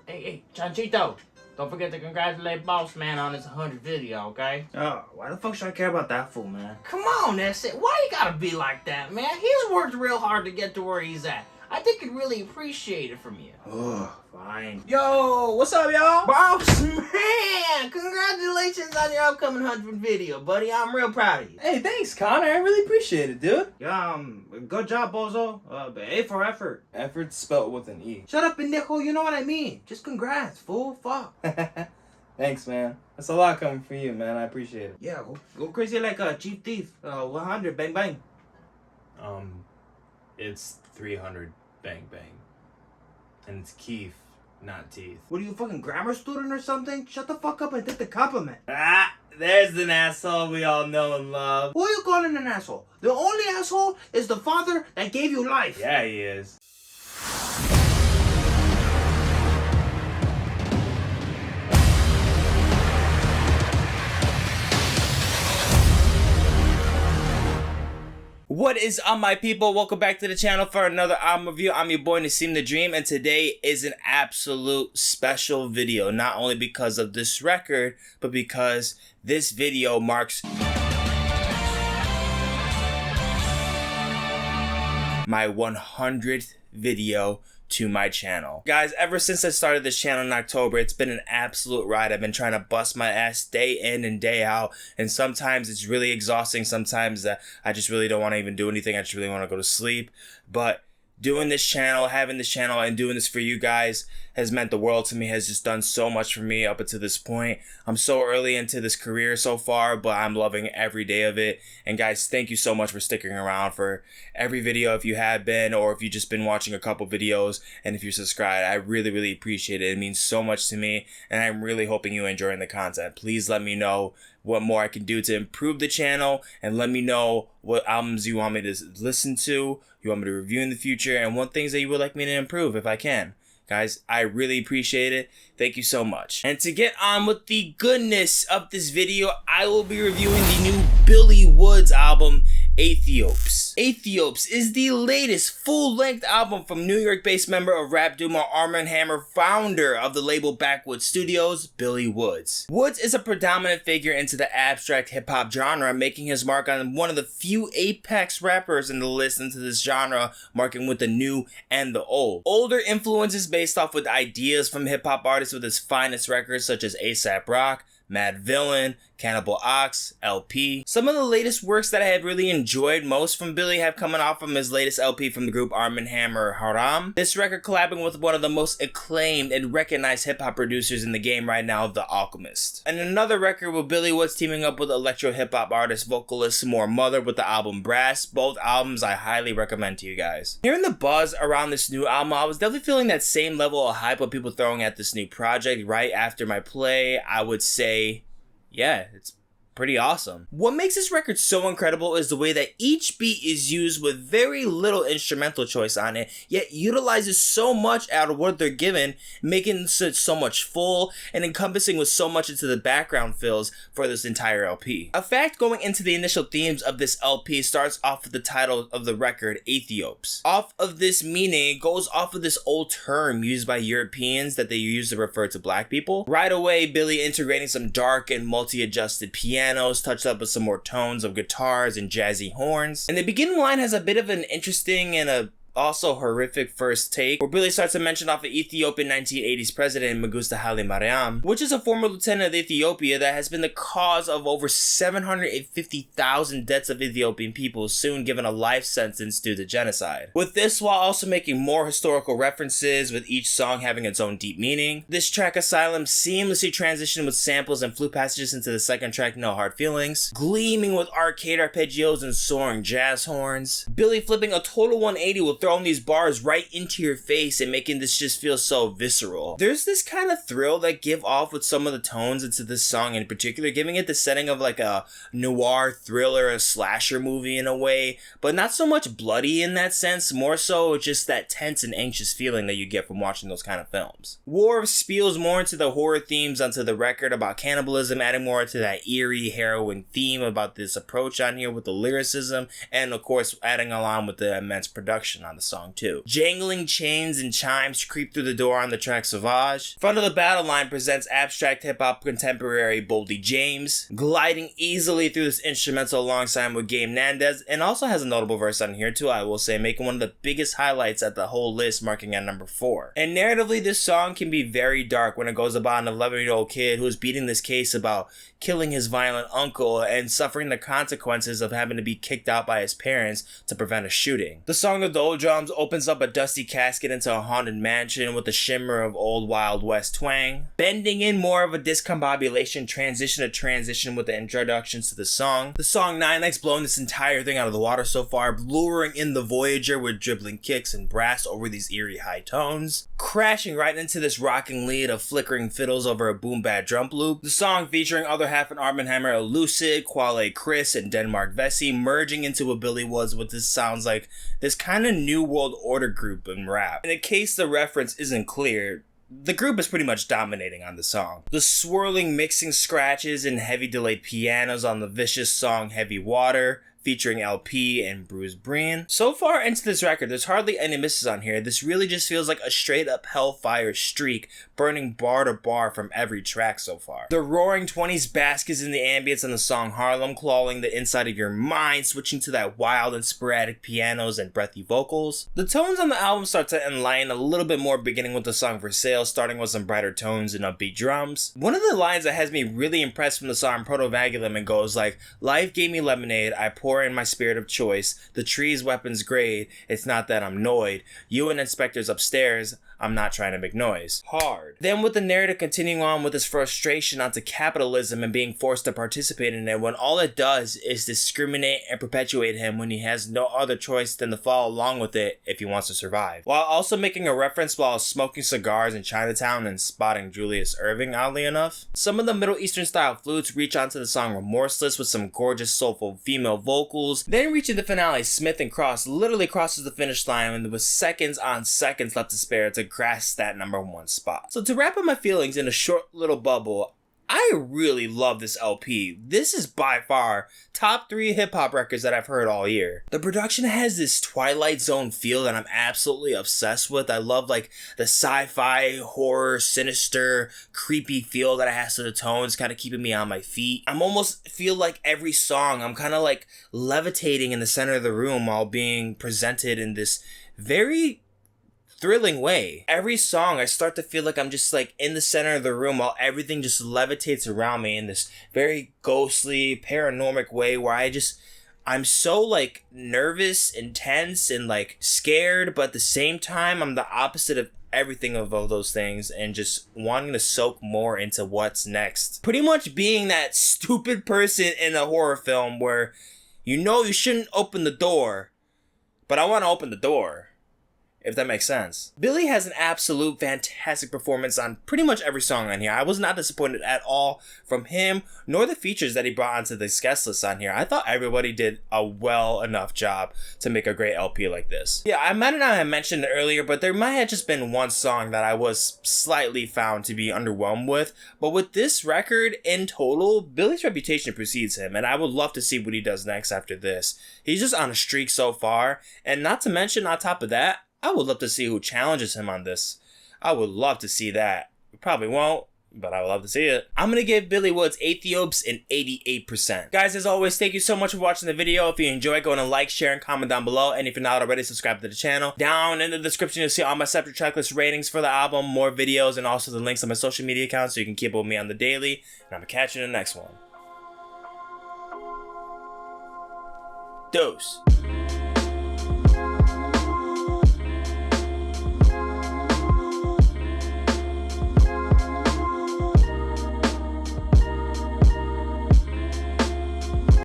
Hey, Chanchito, don't forget to congratulate Boss Man on his 100th video, okay? Oh, why the fuck should I care about that fool, man? Come on, that's it. Why you gotta be like that, man? He's worked real hard to get to where he's at. I think he'd really appreciate it from you. Oh, fine. Yo, what's up, y'all? Boss Man, congratulations on your upcoming 100th video, buddy. I'm real proud of you. Hey, thanks, Connor. I really appreciate it, dude. Yeah, good job, Bozo. But A for effort. Effort spelled with an E. Shut up, pendejo. You know what I mean. Just congrats, fool. Fuck. Thanks, man. That's a lot coming from you, man. I appreciate it. Yeah, go crazy like a Chief Thief. 100, bang bang. It's 300, bang bang. And it's Keith, not teeth. What are you, fucking grammar student or something? Shut the fuck up and take the compliment. Ah, there's an asshole we all know and love. Who are you calling an asshole? The only asshole is the father that gave you life. Yeah, he is. What is up, my people? Welcome back to the channel for another album review. I'm your boy Nassim the Dream, and today is an absolute special video. Not only because of this record, but because this video marks my 100th video to my channel. Guys, ever since I started this channel in October, it's been an absolute ride. I've been trying to bust my ass day in and day out, and sometimes it's really exhausting. Sometimes I just really don't want to even do anything. I just really want to go to sleep. But doing this channel, having this channel, and doing this for you guys has meant the world to me, has just done so much for me up until this point. I'm so early into this career so far, but I'm loving every day of it. And guys, thank you so much for sticking around for every video if you have been, or if you've just been watching a couple videos, and if you're subscribed. I really, really appreciate it. It means so much to me, and I'm really hoping you're enjoying the content. Please let me know what more I can do to improve the channel, and let me know what albums you want me to listen to, you want me to review in the future, and what things that you would like me to improve if I can. Guys, I really appreciate it. Thank you so much. And to get on with the goodness of this video, I will be reviewing the new Billy Woods album, Aethiopes. Aethiopes is the latest full-length album from New York-based member of rap duo Arm & Hammer, founder of the label Backwood Studioz, Billy Woods. Woods is a predominant figure into the abstract hip-hop genre, making his mark on one of the few apex rappers in the list into this genre, marking with the new and the old. Older influences based off with ideas from hip-hop artists with his finest records such as A$AP Rock, Mad Villain, Cannibal Ox, LP. Some of the latest works that I have really enjoyed most from Billy have coming off from his latest LP from the group Arm & Hammer, Haarlem. This record collabing with one of the most acclaimed and recognized hip-hop producers in the game right now, The Alchemist. And another record with Billy Woods teaming up with electro hip-hop artist vocalist More Mother with the album Brass. Both albums I highly recommend to you guys. Hearing the buzz around this new album, I was definitely feeling that same level of hype of people throwing at this new project. Right after my play, I would say, yeah, it's pretty awesome. What makes this record so incredible is the way that each beat is used with very little instrumental choice on it, yet utilizes so much out of what they're given, making it so much full and encompassing with so much into the background fills for this entire LP. A fact going into the initial themes of this LP starts off with the title of the record, Aethiopes. Off of this meaning, it goes off of this old term used by Europeans that they use to refer to black people. Right away, Billy integrating some dark and multi-adjusted piano, touched up with some more tones of guitars and jazzy horns. And the beginning line has a bit of an interesting and a also horrific first take, where Billy starts to mention off an Ethiopian 1980s president, Mengistu Haile Mariam, which is a former lieutenant of Ethiopia that has been the cause of over 750,000 deaths of Ethiopian people, soon given a life sentence due to genocide. With this, while also making more historical references, with each song having its own deep meaning. This track, Asylum, seamlessly transitioned with samples and flute passages into the second track, No Hard Feelings, gleaming with arcade arpeggios and soaring jazz horns. Billy flipping a total 180 with throwing these bars right into your face and making this just feel so visceral. There's this kind of thrill that give off with some of the tones into this song in particular, giving it the setting of like a noir thriller, a slasher movie in a way, but not so much bloody in that sense, more so just that tense and anxious feeling that you get from watching those kind of films. Wharves spills more into the horror themes onto the record about cannibalism, adding more to that eerie, harrowing theme about this approach on here with the lyricism, and of course adding along with the immense production on the song too. Jangling chains and chimes creep through the door on the track Suavage. Front of the battle line presents abstract hip-hop contemporary Boldy James, gliding easily through this instrumental alongside with Game Nandez, and also has a notable verse on here too, I will say, making one of the biggest highlights at the whole list, marking at number 4. And narratively, this song can be very dark when it goes about an 11-year-old kid who is beating this case about killing his violent uncle and suffering the consequences of having to be kicked out by his parents to prevent a shooting. The song The Doldrums opens up a dusty casket into a haunted mansion with a shimmer of old Wild West twang, bending in more of a discombobulation transition with the introductions to the song. The song NYNEX blowing this entire thing out of the water so far, luring in the Voyager with dribbling kicks and brass over these eerie high tones, crashing right into this rocking lead of flickering fiddles over a boom bad drum loop. The song featuring other half and Armand Hammer Elucid, Quale Chris, and Denmark Vesey merging into what Billy was what this sounds like this kind of New World Order group in rap. And in case the reference isn't clear, the group is pretty much dominating on the song. The swirling mixing scratches and heavy delayed pianos on the vicious song Heavy Water, featuring LP and Bruce Breen. So far into this record, there's hardly any misses on here. This really just feels like a straight up hellfire streak, burning bar to bar from every track so far. The roaring 20s baskets in the ambience on the song Haarlem, clawing the inside of your mind, switching to that wild and sporadic pianos and breathy vocals. The tones on the album start to enlighten a little bit more, beginning with the song Versailles, starting with some brighter tones and upbeat drums. One of the lines that has me really impressed from the song Protoevangelium and goes like, "Life gave me lemonade, I pour in my spirit of choice, the tree's weapons grade, it's not that I'm annoyed, you and inspectors upstairs, I'm not trying to make noise." Hard. Then with the narrative continuing on with his frustration onto capitalism and being forced to participate in it when all it does is discriminate and perpetuate him when he has no other choice than to follow along with it if he wants to survive. While also making a reference while smoking cigars in Chinatown and spotting Julius Erving, oddly enough. Some of the Middle Eastern style flutes reach onto the song Remorseless with some gorgeous soulful female vocals. Then reaching the finale, Smith and Cross literally crosses the finish line and with seconds on seconds left to spare to grasp that number 1 spot. So to wrap up my feelings in a short little bubble, I really love this LP. This is by far top 3 hip-hop records that I've heard all year. The production has this Twilight Zone feel that I'm absolutely obsessed with. I love like the sci-fi, horror, sinister, creepy feel that it has to the tones, kind of keeping me on my feet. I'm almost feel like every song, I'm kind of like levitating in the center of the room while being presented in this very thrilling way. Every song I start to feel like I'm just like in the center of the room while everything just levitates around me in this very ghostly, paranormal way where I'm so like nervous and tense and like scared, but at the same time I'm the opposite of everything of all those things and just wanting to soak more into what's next. Pretty much being that stupid person in a horror film where you know you shouldn't open the door, but I want to open the door. If that makes sense. Billy has an absolute fantastic performance on pretty much every song on here. I was not disappointed at all from him, nor the features that he brought onto this guest list on here. I thought everybody did a well enough job to make a great LP like this. Yeah, I might not have mentioned it earlier, but there might have just been one song that I was slightly found to be underwhelmed with. But with this record in total, Billy's reputation precedes him, and I would love to see what he does next after this. He's just on a streak so far, and not to mention on top of that, I would love to see who challenges him on this. I would love to see that. We probably won't, but I would love to see it. I'm going to give Billy Wood's Aethiopes an 88%. Guys, as always, thank you so much for watching the video. If you enjoyed, go and like, share, and comment down below. And if you're not already, subscribe to the channel. Down in the description, you'll see all my separate tracklist ratings for the album, more videos, and also the links on my social media accounts so you can keep up with me on the daily. And I'm going to catch you in the next one. Dose.